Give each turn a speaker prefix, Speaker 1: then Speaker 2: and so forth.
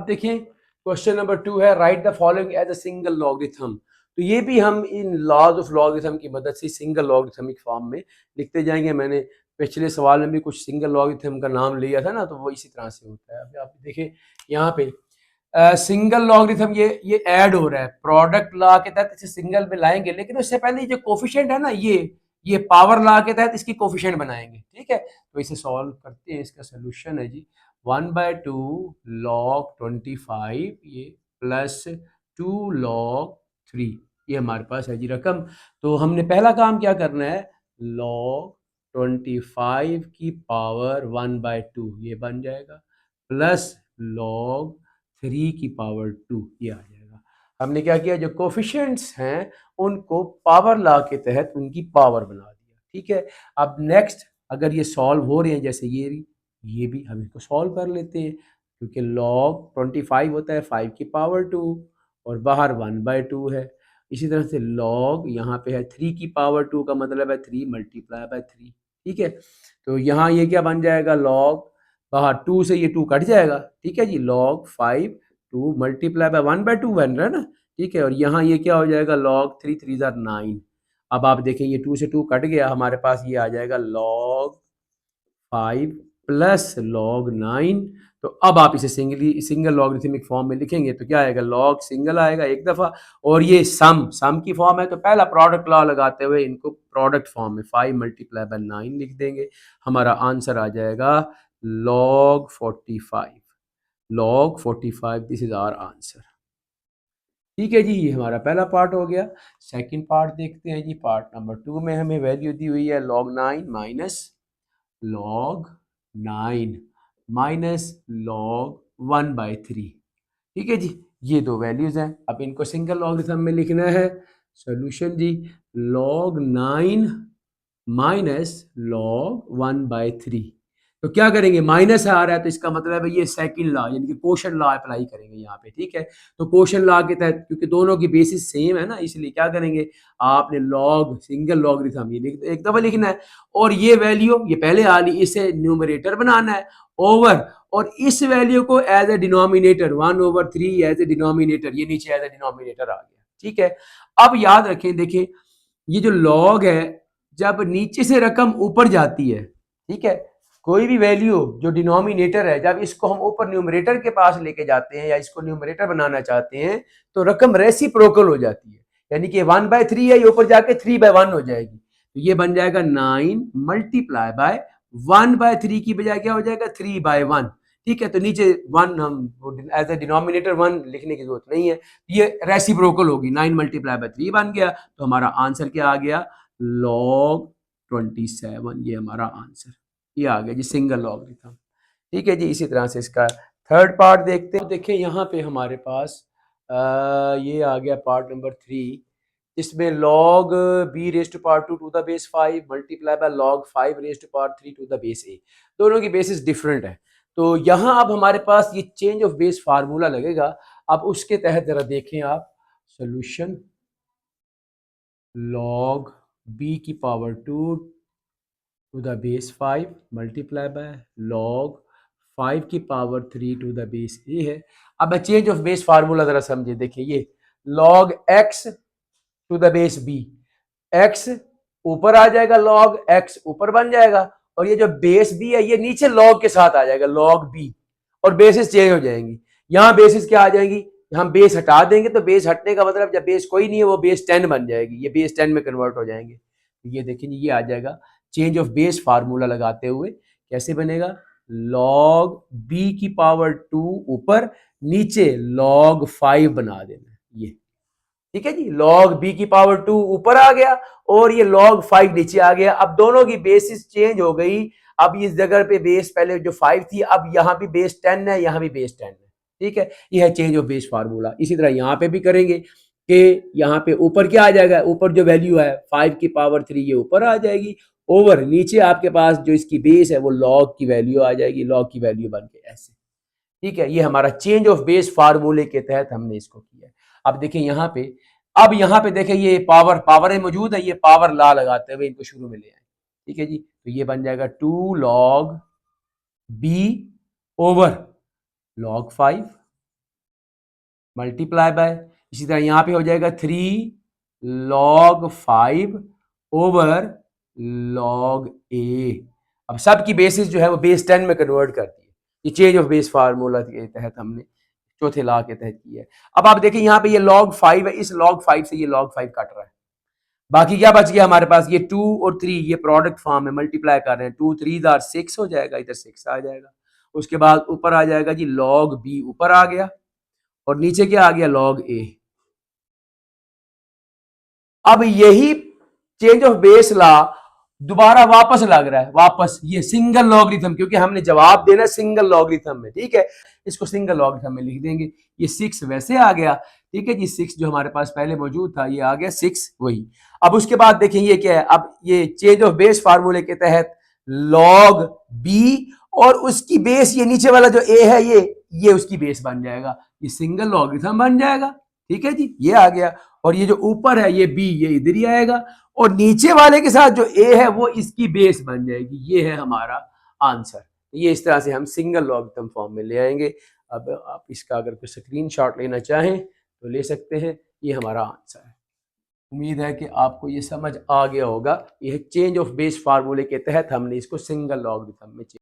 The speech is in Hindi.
Speaker 1: अब देखें क्वेश्चन नंबर 2 है write the following as a single logarithm. तो ये भी हम इन लॉज ऑफ लॉगरिथम की मदद से सिंगल लॉगरिथमिक फॉर्म में लिखते जाएंगे। मैंने पिछले सवाल में भी कुछ सिंगल लॉगरिथम का नाम लिया था ना, तो वो इसी तरह से होता है। अभी आप देखें यहाँ पे सिंगल लॉगरिथम ये ऐड हो रहा है, प्रोडक्ट लॉ के तहत इसे सिंगल में लाएंगे, लेकिन उससे पहले जो कोफिशिएंट है ना, ये पावर लॉ के तहत इसकी कोफिशिएंट बनाएंगे। ठीक है, तो इसे सॉल्व करते हैं। इसका सोल्यूशन है जी 1/2 log 25 ये प्लस 2 log 3, ये हमारे पास है जी रकम। तो हमने पहला काम क्या करना है, log 25 की पावर 1/2 ये बन जाएगा, प्लस log 3 की पावर 2 ये आ जाएगा। हमने क्या किया, जो कोफिशिएंट्स हैं उनको पावर लॉ के तहत उनकी पावर बना दिया। ठीक है, अब नेक्स्ट अगर ये सॉल्व हो रहे हैं, जैसे ये भी हम इसको सॉल्व कर लेते हैं, क्योंकि log 25 होता है 5 की पावर 2 और बाहर 1/2 है। इसी तरह से log यहाँ पे है 3 की पावर 2 का मतलब है 3 मल्टीप्लाई बाय 3। ठीक है, तो यहाँ ये क्या बन जाएगा, log बाहर 2 से ये 2 कट जाएगा। ठीक है जी, log 5 2 मल्टीप्लाई बाय 1/2 बन रहा है ना। ठीक है, और यहाँ ये क्या हो जाएगा, log 3 3 9। अब आप देखें ये 2 से 2 कट गया, हमारे पास ये आ जाएगा log 5 प्लस log 9। तो अब आप इसे सिंगल लॉगरिथमिक फॉर्म में लिखेंगे तो क्या आएगा, log सिंगल आएगा एक दफ़ा, और ये सम की फॉर्म है, तो पहला प्रोडक्ट लॉ लगाते हुए इनको प्रोडक्ट फॉर्म में 5 मल्टीप्लाई बाय 9 लिख देंगे। हमारा आंसर आ जाएगा log 45। log 45 this is our answer. ठीक है जी, ये हमारा पहला पार्ट हो गया। सेकंड पार्ट देखते हैं जी। पार्ट नंबर 2 में हमें वैल्यू दी हुई है log 9 minus log 9 minus log 1/3। ठीक है जी, ये दो वैल्यूज हैं। अब इनको सिंगल लॉगरिथम में लिखना है। सॉल्यूशन जी log 9 माइनस log 1/3। तो क्या करेंगे, माइनस आ रहा है तो इसका मतलब है ये सेकंड लॉ यानी कि कोशन लॉ अप्लाई करेंगे यहाँ पे। ठीक है, तो कोशन लॉ के तहत क्योंकि दोनों की बेसिस सेम है ना, इसलिए क्या करेंगे, आपने लॉग सिंगल लॉगरिथम ये एक दफा लिखना है, और ये वैल्यू ये पहले आ ली, इसे न्यूमरेटर बनाना है ओवर, और इस वैल्यू को as a denominator 1/3 as a denominator, ये नीचे एज ए डिनोमिनेटर आ गया। ठीक है, अब याद रखें, देखें ये जो लॉग है, जब नीचे से रकम ऊपर जाती है, ठीक है, कोई भी वैल्यू जो डिनोमिनेटर है, जब इसको हम ऊपर न्यूमरेटर के पास लेके जाते हैं या इसको न्यूमरेटर बनाना चाहते हैं, तो रकम रेसिप्रोकल हो जाती है, यानी कि 1/3 है, ये ऊपर जाके 3/1 हो जाएगी। तो ये बन जाएगा 9 मल्टीप्लाई बाय 1/3 की बजाय क्या हो जाएगा 3/1। ठीक है, तो नीचे 1 हम एज ए डिनोमिनेटर 1 लिखने की जरूरत नहीं है, ये रेसिप्रोकल होगी, 9 मल्टीप्लाई बाय 3 बन गया। तो हमारा आंसर क्या आ गया, log 27, ये हमारा आंसर ये आ गया जी, सिंगल लॉगरिथम। ठीक है जी, इसी तरह से इसका थर्ड पार्ट देखते हैं। देखिए यहाँ पे हमारे पास ये आ गया पार्ट नंबर 3, इसमें log b raise to power 2 to the base 5 multiply by log 5 raise to power 3 to the base a। दोनों की बेसिस डिफरेंट है, तो यहाँ अब हमारे पास ये चेंज ऑफ बेस फार्मूला लगेगा। अब उसके तहत जरा देखें आप सोल्यूशन, log b की power 2 to the base 5 multiply by log 5 की power 3 to the base a है। अब चेंज ऑफ बेस फार्मूला जरा समझे, देखिए ये log x to the base b, x ऊपर आ जाएगा, log x ऊपर बन जाएगा, और ये जो बेस b है ये नीचे log के साथ आ जाएगा log b, और बेसिस चेंज हो जाएंगी। यहाँ बेसिस क्या आ जाएंगी, हम बेस हटा देंगे तो बेस हटने का मतलब जब बेस कोई नहीं है वो बेस 10 बन जाएगी, ये बेस 10 में कन्वर्ट हो जाएंगे। ये देखिए ये आ जाएगा चेंज ऑफ बेस फार्मूला लगाते हुए कैसे बनेगा, log b की पावर 2 ऊपर, नीचे log 5 बना देना ये। ठीक है जी, log b की पावर 2 ऊपर आ गया और ये log 5 नीचे आ गया। अब दोनों की बेसिस चेंज हो गई। अब इस जगह पे बेस पहले जो 5 थी, अब यहाँ भी बेस 10 है, यहाँ भी बेस 10 है। ठीक है, ये है चेंज ऑफ बेस फार्मूला। इसी तरह यहाँ पे भी करेंगे कि यहाँ पे ऊपर क्या आ जाएगा, ऊपर जो वैल्यू है 5 की पावर 3 ये ऊपर आ जाएगी, ओवर नीचे आपके पास जो इसकी बेस है वो log की वैल्यू आ जाएगी, log की वैल्यू बन के ऐसे। ठीक है, ये हमारा चेंज ऑफ बेस फार्मूले के तहत हमने इसको किया। अब देखिए यहाँ पे, अब यहाँ पे देखिए ये पावर मौजूद है, ये पावर ला लगाते हुए इनको शुरू में ले आए। ठीक है जी, तो ये बन जाएगा 2 log b over log 5 multiply bye, इसी तरह यहाँ पे हो जाएगा 3 log 5 ओवर log a। अब सब की बेसिस जो है वो बेस 10 में कन्वर्ट करती है। ये चेंज ऑफ बेस फार्मूला के तहत हमने चौथे लॉ के तहत किया है। अब आप देखें यहाँ पे ये log 5 है, इस log 5 से ये log 5 कट रहा है। बाकी क्या बच गया हमारे पास, ये 2 और 3 ये प्रोडक्ट फॉर्म में मल्टीप्लाई कर रहे हैं, 2 3 आर 6 हो जाएगा, इधर 6 आ जाएगा। उसके बाद ऊपर आ जाएगा जी log b, ऊपर आ गया, और नीचे क्या आ गया log a। अब यही चेंज ऑफ बेस लॉ दोबारा वापस लग रहा है, वापस ये सिंगल लॉगरिथम, क्योंकि हमने जवाब देना सिंगल लॉगरिथम में, ठीक है। इसको सिंगल लॉगरिथम में लिख देंगे। ये 6 वैसे आ गया, ठीक है जी, 6 जो हमारे पास पहले मौजूद था ये आ गया 6 वही। अब उसके बाद देखें ये क्या है, अब ये चेंज ऑफ बेस फार्मूले के तहत log b और उसकी बेस ये नीचे वाला जो a है ये उसकी बेस बन जाएगा, ये सिंगल लॉगरिथम बन जाएगा, ठीक है जी, ये आ गया। और ये जो ऊपर है ये b ये इधर ही आएगा, और नीचे वाले के साथ जो a है वो इसकी बेस बन जाएगी। ये है हमारा आंसर। ये इस तरह से हम सिंगल लॉगरिथम फॉर्म में ले आएंगे। अब आप इसका अगर कोई स्क्रीनशॉट लेना चाहें तो ले सकते हैं। ये हमारा आंसर है। उम्मीद है कि आपको ये समझ आ गया होगा। ये चेंज ऑफ बेस फार्मूले के तहत हमने इसको सिंगल लॉगरिथम में